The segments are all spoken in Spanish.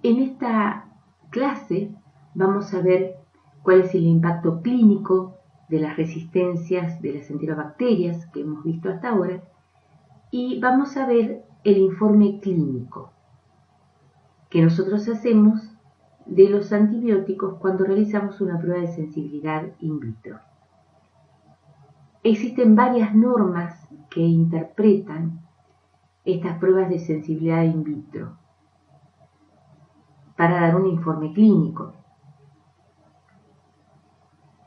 En esta clase vamos a ver cuál es el impacto clínico de las resistencias de las enterobacterias que hemos visto hasta ahora y vamos a ver el informe clínico que nosotros hacemos de los antibióticos cuando realizamos una prueba de sensibilidad in vitro. Existen varias normas que interpretan estas pruebas de sensibilidad in vitro para dar un informe clínico.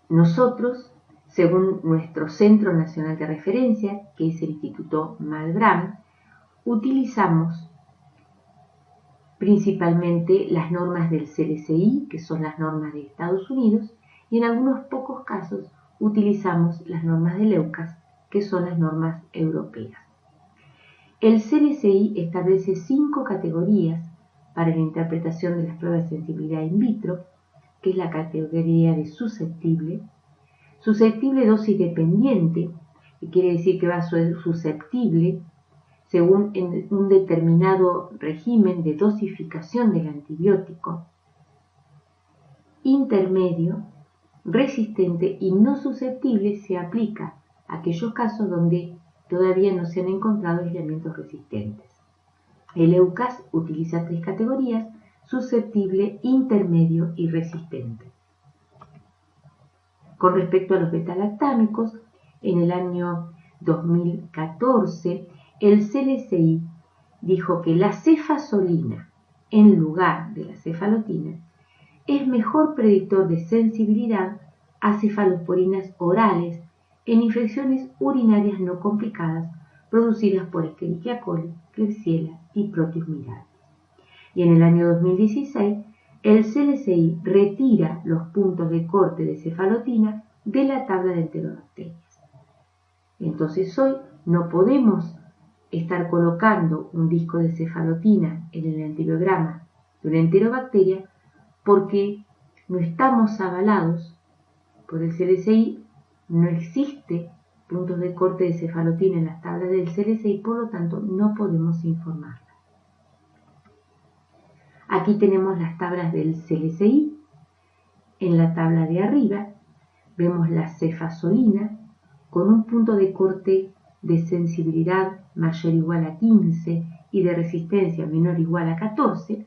Nosotros, según nuestro Centro Nacional de Referencia, que es el Instituto Malbrán, utilizamos principalmente las normas del CDCI, que son las normas de Estados Unidos, y en algunos pocos casos utilizamos las normas del EUCAS, que son las normas europeas. El CDCI establece 5 categorías para la interpretación de las pruebas de sensibilidad in vitro, que es la categoría de susceptible dosis dependiente, que quiere decir que va a ser susceptible según en un determinado régimen de dosificación del antibiótico, intermedio, resistente y no susceptible se aplica a aquellos casos donde todavía no se han encontrado aislamientos resistentes. El EUCAS utiliza 3 categorías: susceptible, intermedio y resistente. Con respecto a los betalactámicos, en el año 2014 el CDCI dijo que la cefazolina en lugar de la cefalotina es mejor predictor de sensibilidad a cefalosporinas orales en infecciones urinarias no complicadas producidas por Escherichia coli, Klebsiella y Proteus mirabilis. Y en el año 2016 el CDCI retira los puntos de corte de cefalotina de la tabla de enterobacterias. Entonces hoy no podemos estar colocando un disco de cefalotina en el antibiograma de una enterobacteria porque no estamos avalados por el CDCI, no existe puntos de corte de cefalotina en las tablas del CDCI, por lo tanto no podemos informarla. Aquí tenemos las tablas del CDCI. En la tabla de arriba vemos la cefazolina con un punto de corte de sensibilidad mayor o igual a 15 y de resistencia menor o igual a 14.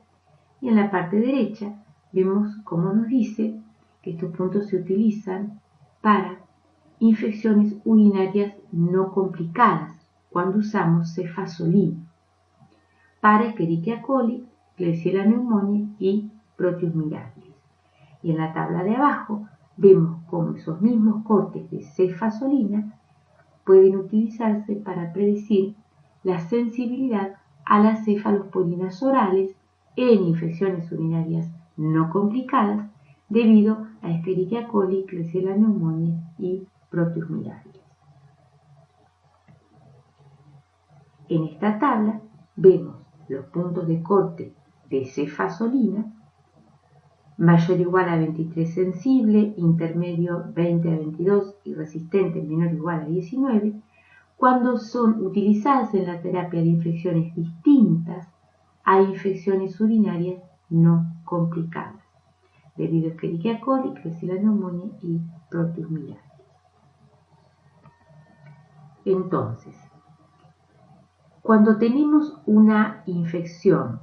Y en la parte derecha vemos cómo nos dice que estos puntos se utilizan para infecciones urinarias no complicadas cuando usamos cefazolina, para Escherichia coli, Klebsiella pneumoniae y Proteus mirabilis. Y en la tabla de abajo vemos cómo esos mismos cortes de cefazolina pueden utilizarse para predecir la sensibilidad a las cefalosporinas orales en infecciones urinarias no complicadas debido a Escherichia coli, Klebsiella pneumoniae y Proteus mirabilis. En esta tabla vemos los puntos de corte de cefazolina, mayor o igual a 23 sensible, intermedio 20 a 22 y resistente menor o igual a 19, cuando son utilizadas en la terapia de infecciones distintas a infecciones urinarias no complicadas, debido a Escherichia coli, Klebsiella pneumoniae y Proteus mirabilis. Entonces, cuando tenemos una infección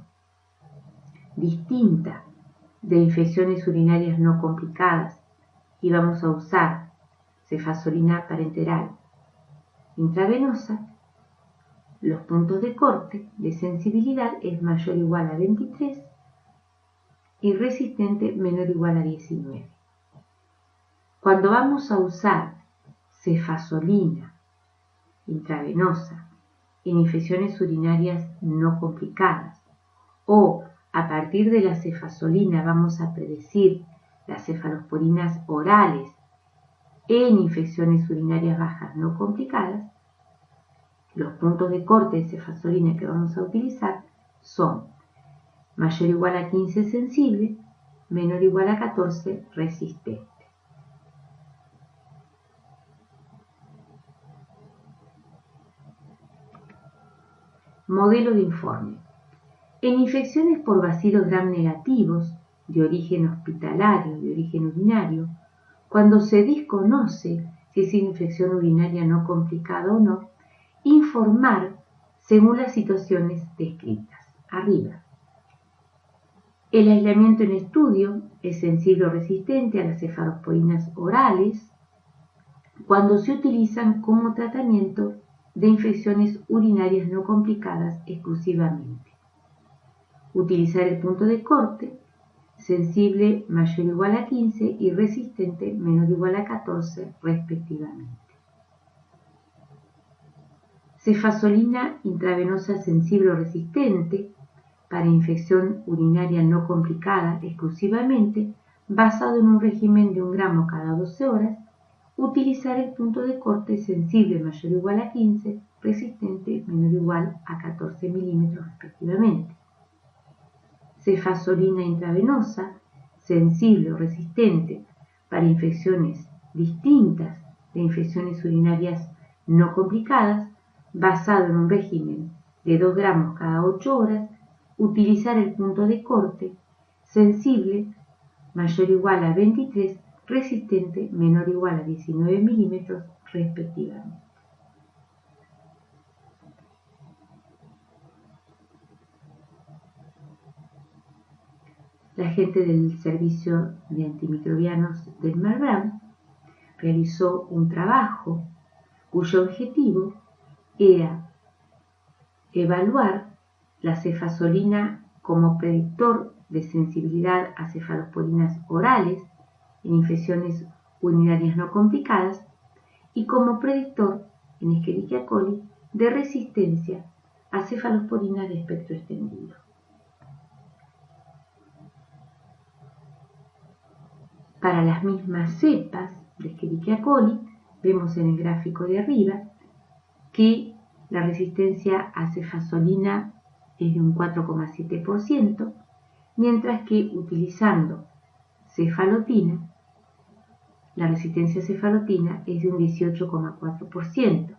distinta de infecciones urinarias no complicadas y vamos a usar cefazolina parenteral intravenosa, los puntos de corte de sensibilidad es mayor o igual a 23 y resistente menor o igual a 19. Cuando vamos a usar cefazolina intravenosa en infecciones urinarias no complicadas o a partir de la cefazolina vamos a predecir las cefalosporinas orales en infecciones urinarias bajas no complicadas, los puntos de corte de cefazolina que vamos a utilizar son mayor o igual a 15 sensible, menor o igual a 14 resistente. Modelo de informe. En infecciones por bacilos gram negativos, de origen hospitalario, de origen urinario, cuando se desconoce si es infección urinaria no complicada o no, informar según las situaciones descritas arriba. El aislamiento en estudio es sensible o resistente a las cefalosporinas orales cuando se utilizan como tratamiento de infecciones urinarias no complicadas exclusivamente. Utilizar el punto de corte, sensible mayor o igual a 15 y resistente menor o igual a 14 respectivamente. Cefazolina intravenosa sensible o resistente para infección urinaria no complicada exclusivamente, basado en un régimen de 1 gramo cada 12 horas, utilizar el punto de corte sensible mayor o igual a 15, resistente menor o igual a 14 milímetros respectivamente. Cefazolina intravenosa sensible o resistente para infecciones distintas de infecciones urinarias no complicadas, basado en un régimen de 2 gramos cada 8 horas, utilizar el punto de corte sensible mayor o igual a 23, resistente menor o igual a 19 milímetros respectivamente. La gente del Servicio de Antimicrobianos del Marbrán realizó un trabajo cuyo objetivo era evaluar la cefazolina como predictor de sensibilidad a cefalosporinas orales en infecciones urinarias no complicadas y como predictor en Escherichia coli de resistencia a cefalosporinas de espectro extendido. Para las mismas cepas de Escherichia coli, vemos en el gráfico de arriba que la resistencia a cefazolina es de un 4,7%, mientras que utilizando cefalotina, la resistencia a cefalotina es de un 18,4%.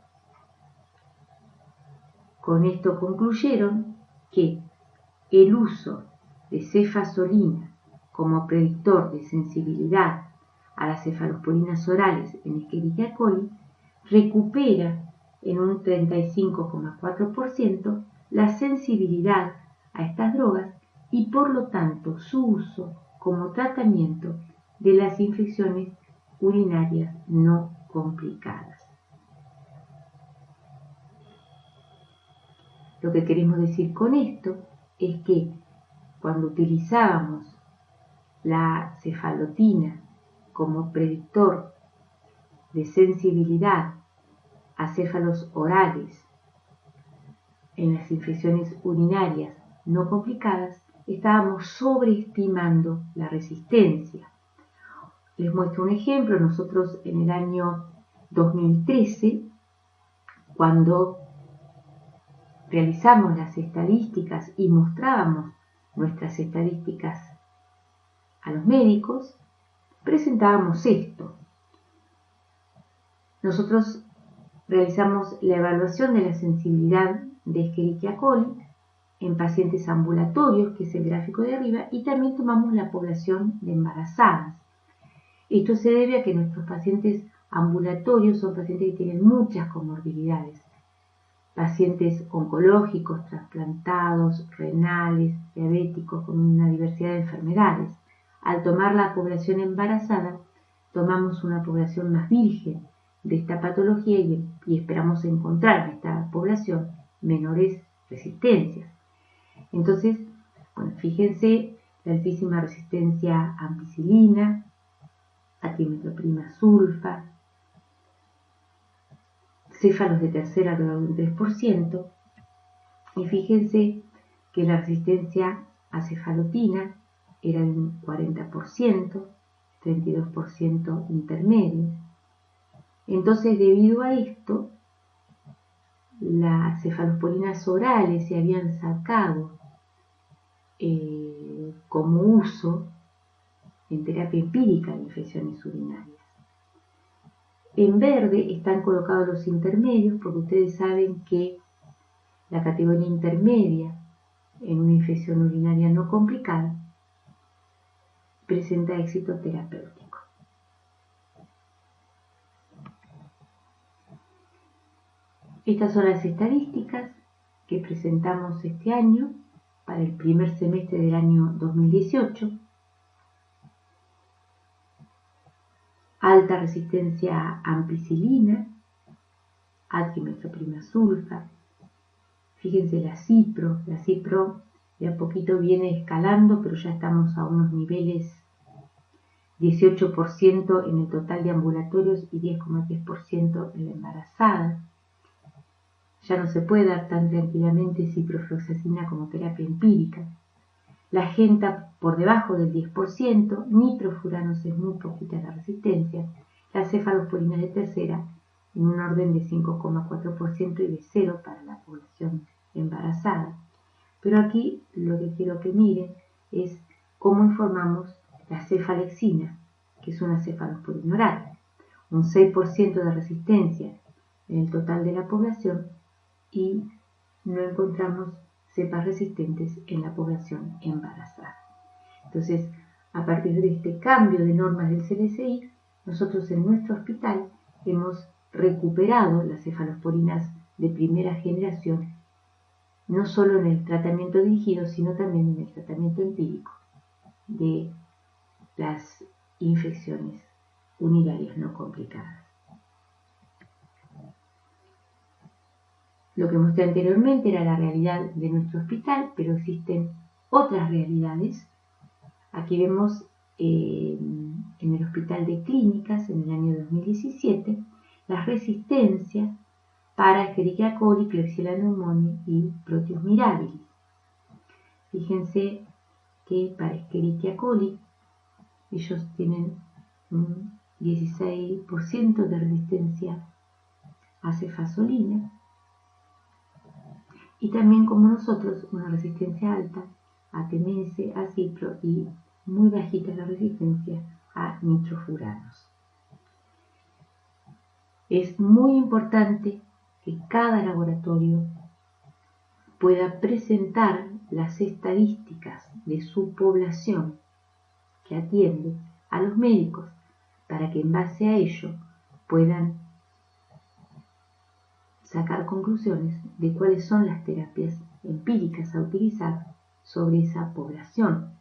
Con esto concluyeron que el uso de cefazolina como predictor de sensibilidad a las cefalosporinas orales en Escherichia coli recupera en un 35,4% la sensibilidad a estas drogas y por lo tanto su uso como tratamiento de las infecciones urinarias no complicadas. Lo que queremos decir con esto es que cuando utilizábamos la cefalotina como predictor de sensibilidad a céfalos orales en las infecciones urinarias no complicadas, estábamos sobreestimando la resistencia. Les muestro un ejemplo. Nosotros en el año 2013, cuando realizamos las estadísticas y mostrábamos nuestras estadísticas a los médicos, presentábamos esto. Nosotros realizamos la evaluación de la sensibilidad de Escherichia coli en pacientes ambulatorios, que es el gráfico de arriba, y también tomamos la población de embarazadas. Esto se debe a que nuestros pacientes ambulatorios son pacientes que tienen muchas comorbilidades, pacientes oncológicos, trasplantados, renales, diabéticos, con una diversidad de enfermedades. Al tomar la población embarazada, tomamos una población más virgen de esta patología y esperamos encontrar en esta población menores resistencias. Entonces, bueno, fíjense la altísima resistencia a ampicilina, a trimetoprima sulfa, céfalos de tercera alrededor de un 3%, y fíjense que la resistencia a cefalotina era de un 40%, 32% intermedio. Entonces, debido a esto, las cefalosporinas orales se habían sacado como uso en terapia empírica de infecciones urinarias. En verde están colocados los intermedios, porque ustedes saben que la categoría intermedia en una infección urinaria no complicada, presenta éxito terapéutico. Estas son las estadísticas que presentamos este año para el primer semestre del año 2018. Alta resistencia a ampicilina, adrimetoprima-sulfa. Fíjense la cipro de a poquito viene escalando, pero ya estamos a unos niveles 18% en el total de ambulatorios y 10,3% en la embarazada. Ya no se puede dar tan tranquilamente ciprofloxacina como terapia empírica. La genta por debajo del 10%, nitrofuranos es muy poquita la resistencia, las cefalosporinas de tercera en un orden de 5,4% y de 0 para la población embarazada. Pero aquí lo que quiero que miren es cómo informamos la cefalexina, que es una cefalosporina oral, un 6% de resistencia en el total de la población y no encontramos cepas resistentes en la población embarazada. Entonces, a partir de este cambio de normas del CDCI, nosotros en nuestro hospital hemos recuperado las cefalosporinas de primera generación, no solo en el tratamiento dirigido, sino también en el tratamiento empírico de las infecciones urinarias no complicadas. Lo que mostré anteriormente era la realidad de nuestro hospital, pero existen otras realidades. Aquí vemos en el Hospital de Clínicas, en el año 2017, las resistencias para Escherichia coli, Klebsiella pneumoniae y Proteus mirabilis. Fíjense que para Escherichia coli ellos tienen un 16% de resistencia a cefazolina y también, como nosotros, una resistencia alta a TMS, a cipro y muy bajita la resistencia a nitrofuranos. Es muy importante que cada laboratorio pueda presentar las estadísticas de su población que atiende a los médicos para que en base a ello puedan sacar conclusiones de cuáles son las terapias empíricas a utilizar sobre esa población.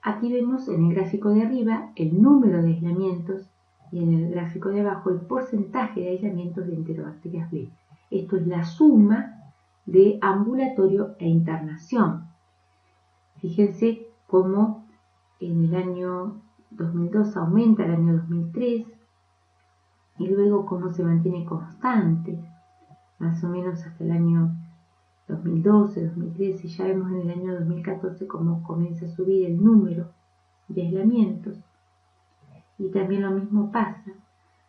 Aquí vemos en el gráfico de arriba el número de aislamientos y en el gráfico de abajo el porcentaje de aislamientos de enterobacterias B. Esto es la suma de ambulatorio e internación. Fíjense cómo en el año 2002 aumenta el año 2003 y luego cómo se mantiene constante, más o menos hasta el año 2012, 2013, y ya vemos en el año 2014 cómo comienza a subir el número de aislamientos, y también lo mismo pasa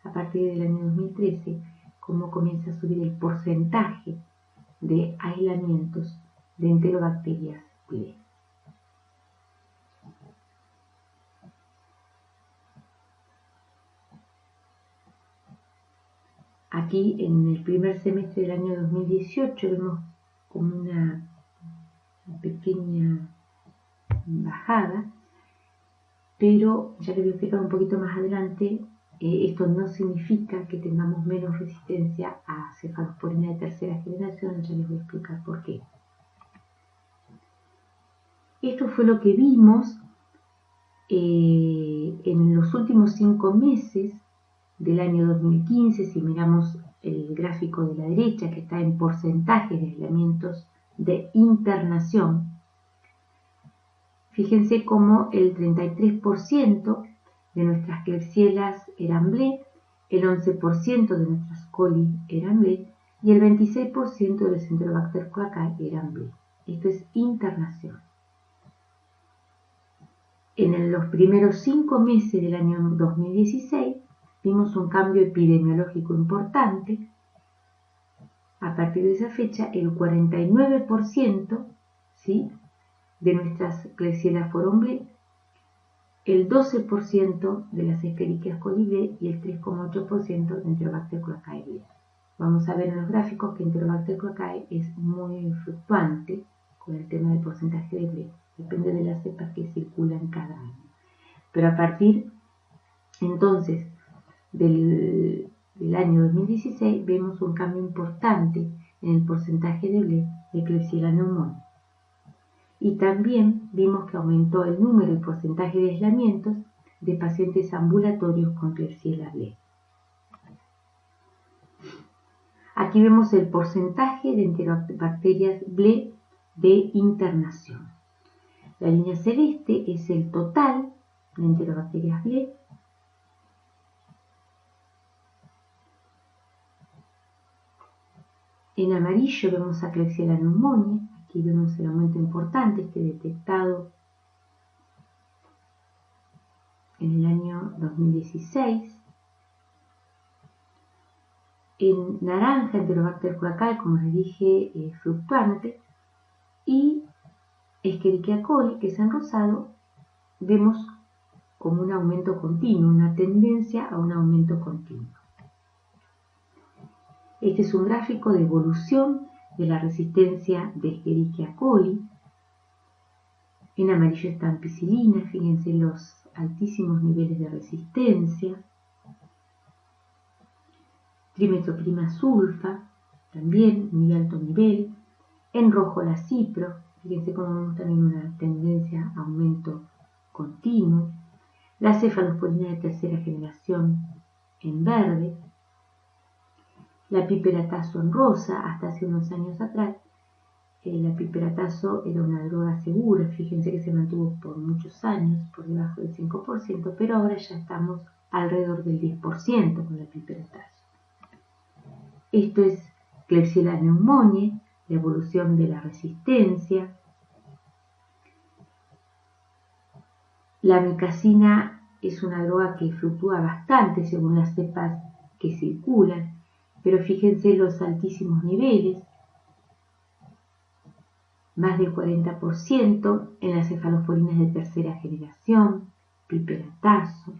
a partir del año 2013, cómo comienza a subir el porcentaje de aislamientos de enterobacterias B. Aquí en el primer semestre del año 2018 vemos como una pequeña bajada, pero ya les voy a explicar un poquito más adelante, esto no significa que tengamos menos resistencia a cefalosporina de tercera generación, ya les voy a explicar por qué. Esto fue lo que vimos en los últimos 5 meses del año 2015, si miramos el gráfico de la derecha que está en porcentaje de aislamientos de internación, fíjense cómo el 33% de nuestras Klebsielas eran BLE, el 11% de nuestras coli eran BLE y el 26% de los Enterobacter coacae eran BLE. Esto es internación. En los primeros 5 meses del año 2016 vimos un cambio epidemiológico importante. A partir de esa fecha, el 49%, ¿sí?, de nuestras Klebsiella fueron BLE, el 12% de las Escherichia coli B y el 3,8% de Enterobacter coacae B. vamos a ver en los gráficos que Enterobacter cloacae es muy fluctuante con el tema del porcentaje de ble. Depende de las cepas que circulan cada año. Pero a partir entonces del año 2016 vemos un cambio importante en el porcentaje de ble de Klebsiella pneumoniae. Y también vimos que aumentó el número y porcentaje de aislamientos de pacientes ambulatorios con Klebsiella ble. Aquí vemos el porcentaje de enterobacterias ble de internación. La línea celeste es el total de enterobacterias ble. En amarillo vemos a Klebsiella pneumoniae. Aquí vemos el aumento importante detectado en el año 2016. En naranja, Enterobacter cloacae, como les dije, fluctuante. Y Escherichia coli, que es en rosado, vemos como un aumento continuo, una tendencia a un aumento continuo. Este es un gráfico de evolución de la resistencia de Escherichia coli. En amarillo está ampicilina, fíjense los altísimos niveles de resistencia. Trimetroprima sulfa, también muy alto nivel. En rojo la cipro, fíjense cómo vemos también una tendencia a aumento continuo. La cefalosporina de tercera generación en verde. La piperatazo en rosa, hasta hace unos años atrás. La piperatazo era una droga segura, fíjense que se mantuvo por muchos años, por debajo del 5%, pero ahora ya estamos alrededor del 10% con la piperatazo. Esto es Klebsiella pneumoniae, la evolución de la resistencia. La amicacina es una droga que fluctúa bastante según las cepas que circulan, pero fíjense los altísimos niveles, más del 40% en las cefalosporinas de tercera generación, piperatazo,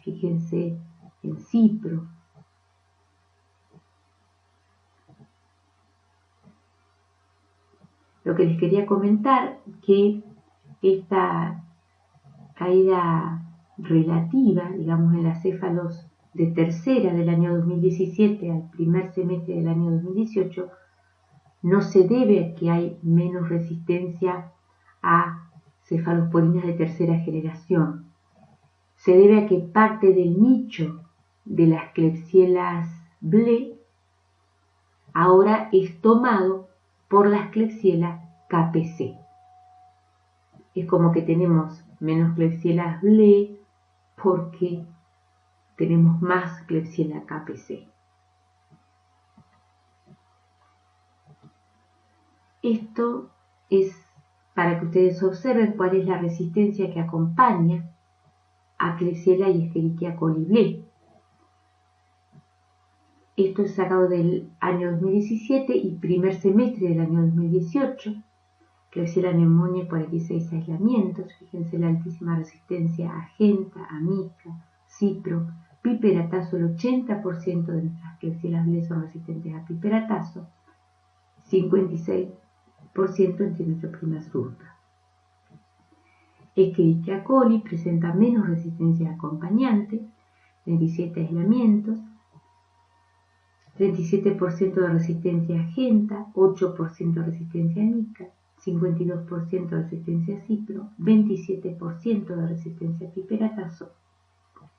fíjense en cipro. Lo que les quería comentar, que esta caída relativa, digamos, en las céfalos de tercera del año 2017 al primer semestre del año 2018, no se debe a que hay menos resistencia a cefalosporinas de tercera generación. Se debe a que parte del nicho de las Klebsiellas ble ahora es tomado por las Klebsiella kpc. Es como que tenemos menos Klebsiellas ble porque tenemos más Klebsiella kpc. Esto es para que ustedes observen cuál es la resistencia que acompaña a Klebsiella y Escherichia coli ble. Esto es sacado del año 2017 y primer semestre del año 2018. Klebsiella pneumoniae 46 aislamientos. Fíjense la altísima resistencia a genta, amica, cipro, piperatazo. El 80% de nuestras Klebsiellas ble son resistentes a piperatazo. 56% en trimetroprima sulfa. Escherichia coli presenta menos resistencia acompañante, 27 aislamientos, 37% de resistencia a genta, 8% de resistencia a mica, 52% de resistencia a cipro, 27% de resistencia a piperatazo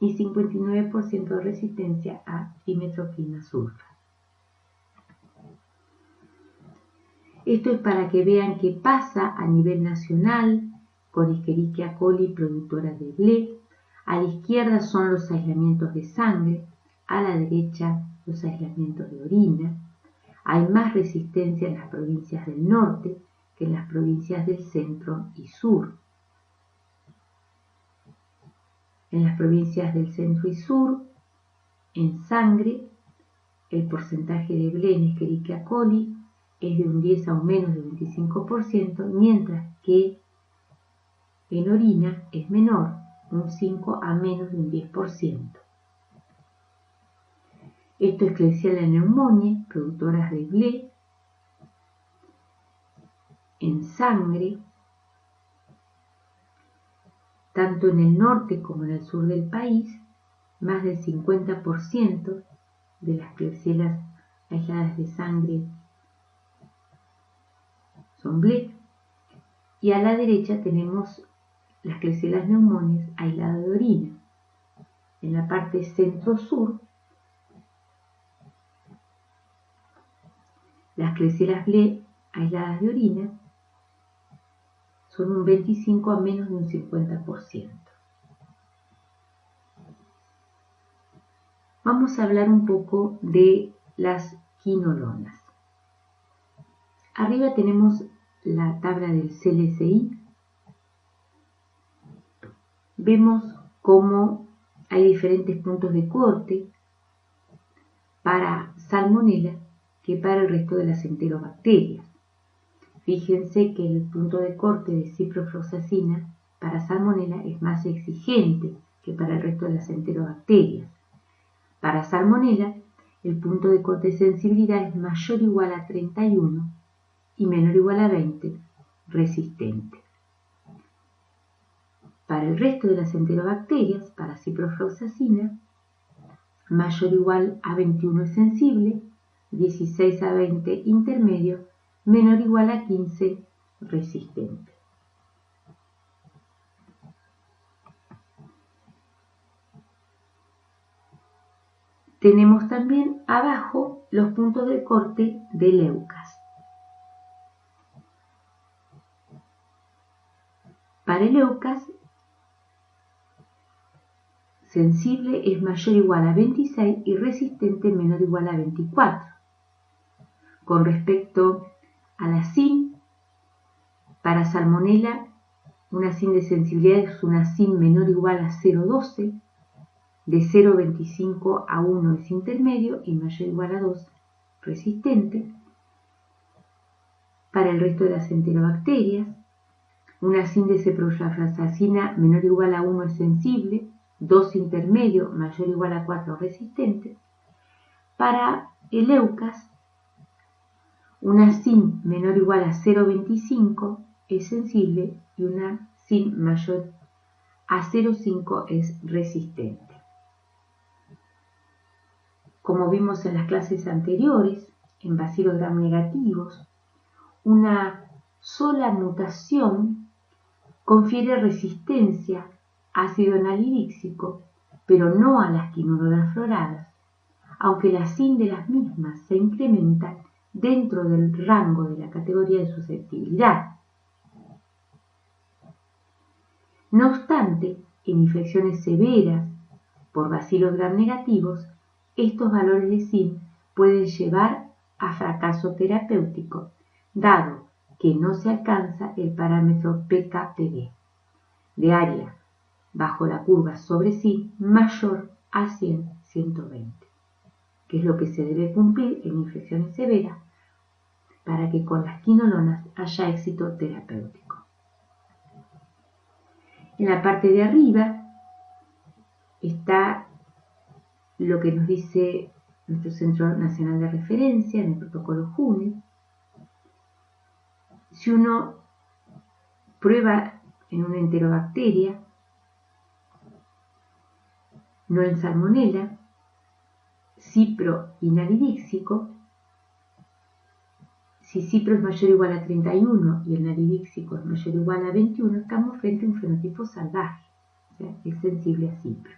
y 59% de resistencia a trimetroprima sulfa. Esto es para que vean qué pasa a nivel nacional con Escherichia coli productora de ble. A la izquierda son los aislamientos de sangre, a la derecha los aislamientos de orina. Hay más resistencia en las provincias del norte que en las provincias del centro y sur. En las provincias del centro y sur, en sangre, el porcentaje de ble en Escherichia coli es de un 10 a un menos de 25%, mientras que en orina es menor, un 5 a menos de un 10%. Esto es Klebsiella pneumoniae, productoras de ble en sangre, tanto en el norte como en el sur del país. Más del 50% de las Klebsiellas aisladas de sangre son ble. Y a la derecha tenemos las Klebsiella pneumoniae aisladas de orina. En la parte centro-sur, las Klebsiella ble aisladas de orina son un 25 a menos de un 50%. Vamos a hablar un poco de las quinolonas. Arriba tenemos la tabla del CLSI. Vemos cómo hay diferentes puntos de corte para Salmonella que para el resto de las enterobacterias. Fíjense que el punto de corte de ciprofloxacina para Salmonella es más exigente que para el resto de las enterobacterias. Para Salmonella, el punto de corte de sensibilidad es mayor o igual a 31 y menor o igual a 20, resistente. Para el resto de las enterobacterias, para ciprofloxacina, mayor o igual a 21 es sensible, 16 a 20 intermedio, menor o igual a 15 resistente. Tenemos también abajo los puntos de corte de Leucas. Para el Leucas, sensible es mayor o igual a 26 y resistente menor o igual a 24. Con respecto a la SIN, para Salmonella, una SIN de sensibilidad es una SIN menor o igual a 0,12, de 0,25 a 1 es intermedio y mayor o igual a 2 resistente. Para el resto de las enterobacterias, una SIN de ciprofloxacina menor o igual a 1 es sensible, 2 intermedio, mayor o igual a 4 resistente. Para el Leucas, una SIN menor o igual a 0,25 es sensible y una SIN mayor a 0,5 es resistente. Como vimos en las clases anteriores, en bacilos gram negativos, una sola mutación confiere resistencia a ácido enalidíxico, pero no a las quinolonas floradas, aunque la SIN de las mismas se incrementa dentro del rango de la categoría de susceptibilidad. No obstante, en infecciones severas por bacilos gram negativos, estos valores de SIN pueden llevar a fracaso terapéutico, dado que no se alcanza el parámetro PKPD de área bajo la curva sobre SIN mayor a 100-120, que es lo que se debe cumplir en infecciones severas para que con las quinolonas haya éxito terapéutico. En la parte de arriba está lo que nos dice nuestro Centro Nacional de Referencia en el protocolo JUNE. Si uno prueba en una enterobacteria, no en Salmonella, cipro inalidíxico, si cipro es mayor o igual a 31 y el nalidíxico es mayor o igual a 21, estamos frente a un fenotipo salvaje, o sea, es sensible a cipro.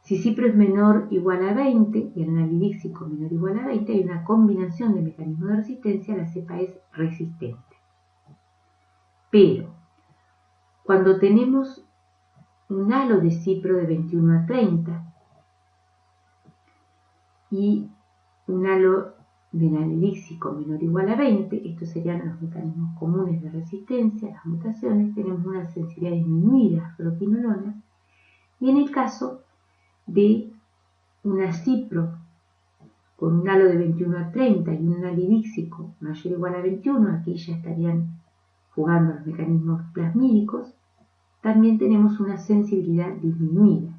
Si cipro es menor o igual a 20 y el nalidíxico menor o igual a 20, hay una combinación de mecanismos de resistencia, la cepa es resistente. Pero, cuando tenemos un halo de cipro de 21 a 30 y un halo de nalidíxico menor o igual a 20, estos serían los mecanismos comunes de resistencia, las mutaciones, tenemos una sensibilidad disminuida a fluoroquinolonas, y en el caso de una cipro con un halo de 21 a 30 y un nalidíxico mayor o igual a 21, aquí ya estarían jugando los mecanismos plasmídicos, también tenemos una sensibilidad disminuida.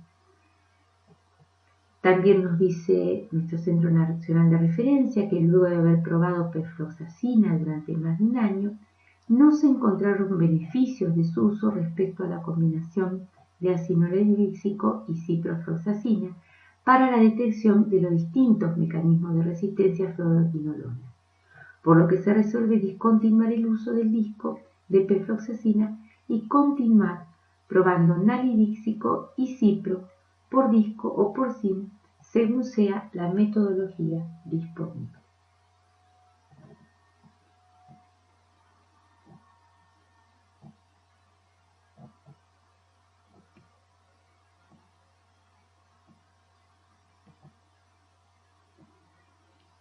También nos dice nuestro Centro Nacional de Referencia que luego de haber probado perfloxacina durante más de un año, no se encontraron beneficios de su uso respecto a la combinación de ácido hialurónico y ciprofloxacina para la detección de los distintos mecanismos de resistencia a fluoroquinolona, por lo que se resuelve discontinuar el uso del disco de perfloxacina y continuar probando nalidíxico y cipro por disco o por SIM, según sea la metodología disponible.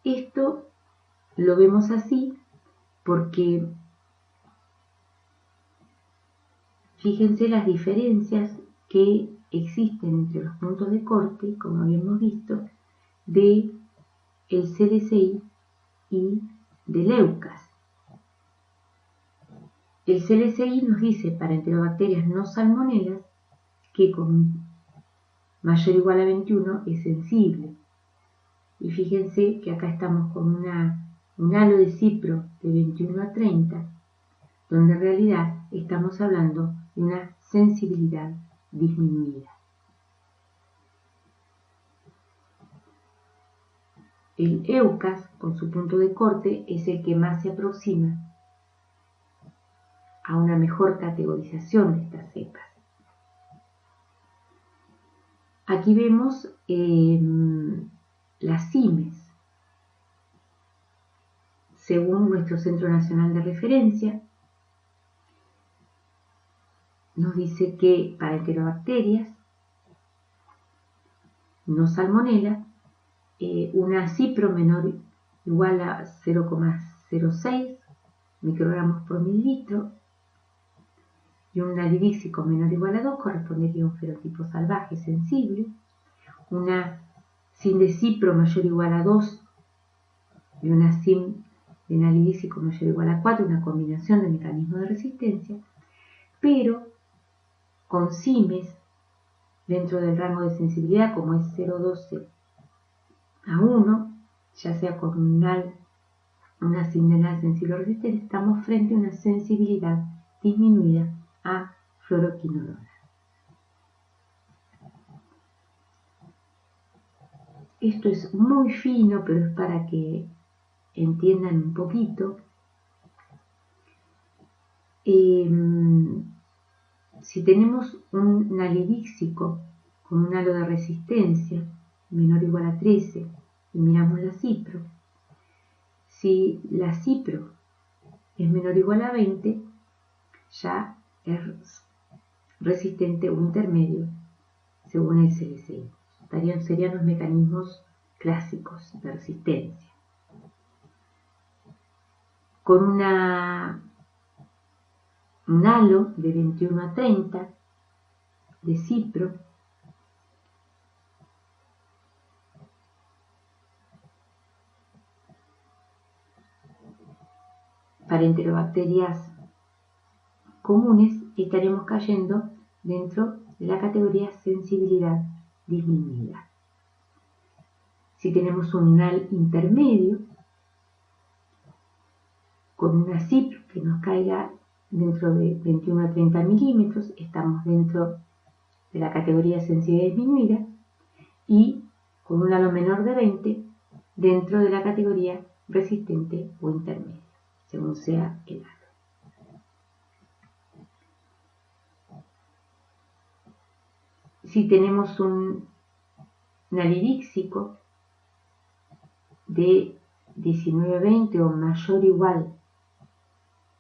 Esto lo vemos así porque fíjense las diferencias que existen entre los puntos de corte, como habíamos visto, de el CLCI y del EUCAS. El CLCI nos dice para enterobacterias no salmonelas que con mayor o igual a 21 es sensible. Y fíjense que acá estamos con un halo de cipro de 21 a 30, donde en realidad estamos hablando de una sensibilidad disminuida. El EUCAS, con su punto de corte, es el que más se aproxima a una mejor categorización de estas cepas. Aquí vemos las CIMES. Según nuestro Centro Nacional de Referencia, nos dice que para enterobacterias no salmonela, una cipro menor o igual a 0,06 microgramos por mililitro y un nalidíxico menor o igual a 2 correspondería a un fenotipo salvaje sensible, una SIM de cipro mayor o igual a 2 y una SIM de nalidíxico mayor o igual a 4, una combinación de mecanismos de resistencia, pero con CIMES dentro del rango de sensibilidad como es 0,12 a 1, ya sea con una SIM de nal sensible o resistente, estamos frente a una sensibilidad disminuida a fluoroquinolona. Esto es muy fino, pero es para que entiendan un poquito. Si tenemos un nalidíxico con un halo de resistencia menor o igual a 13 y miramos la cipro, si la cipro es menor o igual a 20, ya es resistente o intermedio según el CLCI. Serían los mecanismos clásicos de resistencia. Con un halo de 21 a 30 de cipro, para enterobacterias comunes estaremos cayendo dentro de la categoría sensibilidad disminuida. Si tenemos un NAL intermedio con una cipro que nos caiga dentro de 21 a 30 milímetros, estamos dentro de la categoría sensibilidad disminuida, y con un halo menor de 20 dentro de la categoría resistente o intermedio, según sea el halo. Si tenemos un nalidíxico de 19 a 20 o mayor o igual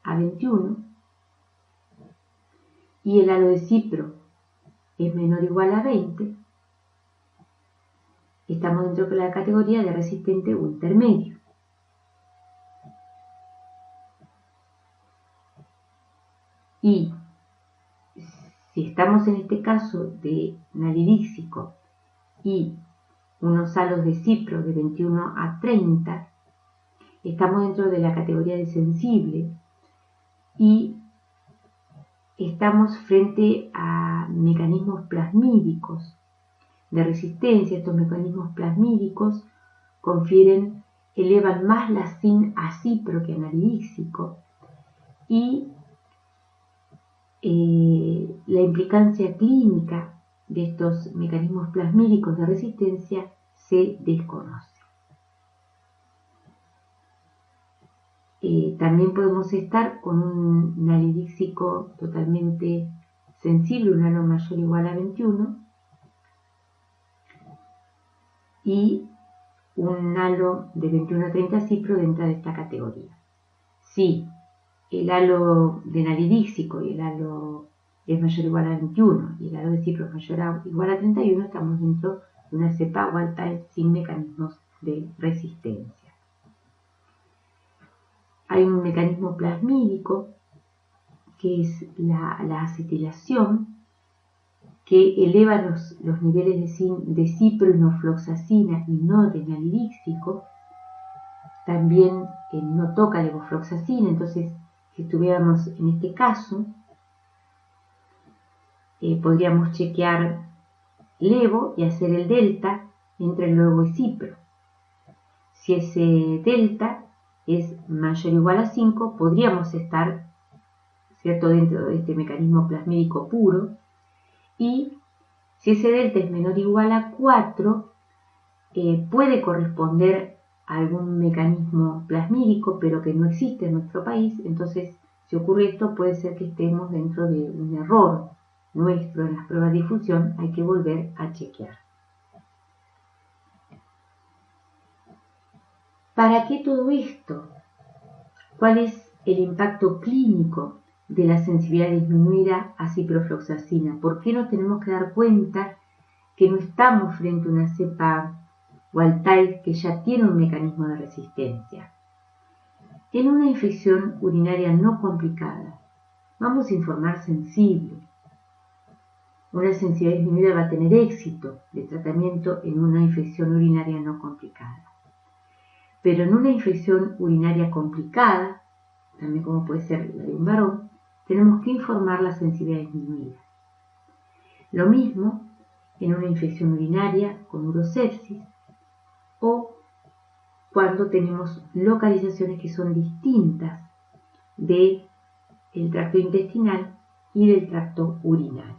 a 21 y el halo de cipro es menor o igual a 20, estamos dentro de la categoría de resistente o intermedio. Y si estamos en este caso de nalidíxico y unos halos de cipro de 21 a 30, estamos dentro de la categoría de sensible y estamos frente a mecanismos plasmídicos de resistencia, estos mecanismos plasmídicos elevan más la SIN a cipro que analítico, y la implicancia clínica de estos mecanismos plasmídicos de resistencia se desconoce. También podemos estar con un nalidíxico totalmente sensible, un halo mayor o igual a 21, y un halo de 21 a 30 cipro dentro de esta categoría. Si el halo de nalidíxico y el halo es mayor o igual a 21 y el halo de cipro es mayor o igual a 31, estamos dentro de una cepa wild type sin mecanismos de resistencia. Hay un mecanismo plasmídico que es la acetilación, que eleva los niveles de ciproinofloxacina y no de nalidíxico. También no toca levofloxacina, entonces si estuviéramos en este caso, podríamos chequear levo y hacer el delta entre el levo y cipro. Si ese delta es mayor o igual a 5, podríamos estar, ¿cierto?, dentro de este mecanismo plasmídico puro. Y si ese delta es menor o igual a 4, puede corresponder a algún mecanismo plasmídico, pero que no existe en nuestro país. Entonces, si ocurre esto, puede ser que estemos dentro de un error nuestro en las pruebas de difusión. Hay que volver a chequear. ¿Para qué todo esto? ¿Cuál es el impacto clínico de la sensibilidad disminuida a ciprofloxacina? ¿Por qué nos tenemos que dar cuenta que no estamos frente a una cepa wild type que ya tiene un mecanismo de resistencia? En una infección urinaria no complicada, vamos a informar sensible. Una sensibilidad disminuida va a tener éxito de tratamiento en una infección urinaria no complicada. Pero en una infección urinaria complicada, también como puede ser la de un varón, tenemos que informar la sensibilidad disminuida. Lo mismo en una infección urinaria con urosepsis o cuando tenemos localizaciones que son distintas del tracto intestinal y del tracto urinario.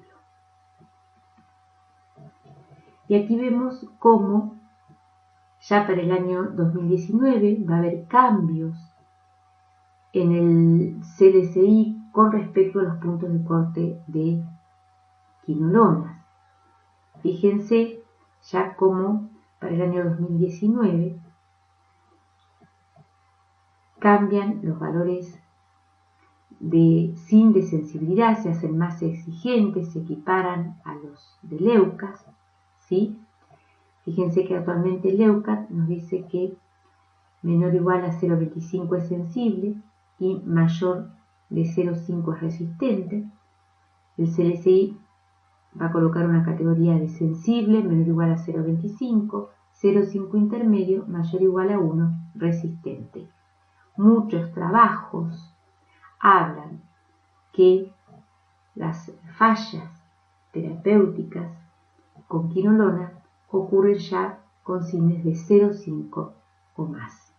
Y aquí vemos cómo ya para el año 2019 va a haber cambios en el CLCI con respecto a los puntos de corte de quinolonas. Fíjense ya cómo para el año 2019 cambian los valores de SIN de sensibilidad, se hacen más exigentes, se equiparan a los de Leucas, ¿sí? Fíjense que actualmente Leucat nos dice que menor o igual a 0,25 es sensible y mayor de 0,5 es resistente. El CLCI va a colocar una categoría de sensible, menor o igual a 0,25, 0,5 intermedio, mayor o igual a 1 resistente. Muchos trabajos hablan que las fallas terapéuticas con quinolona ocurren ya con SINes de 0,5 o más.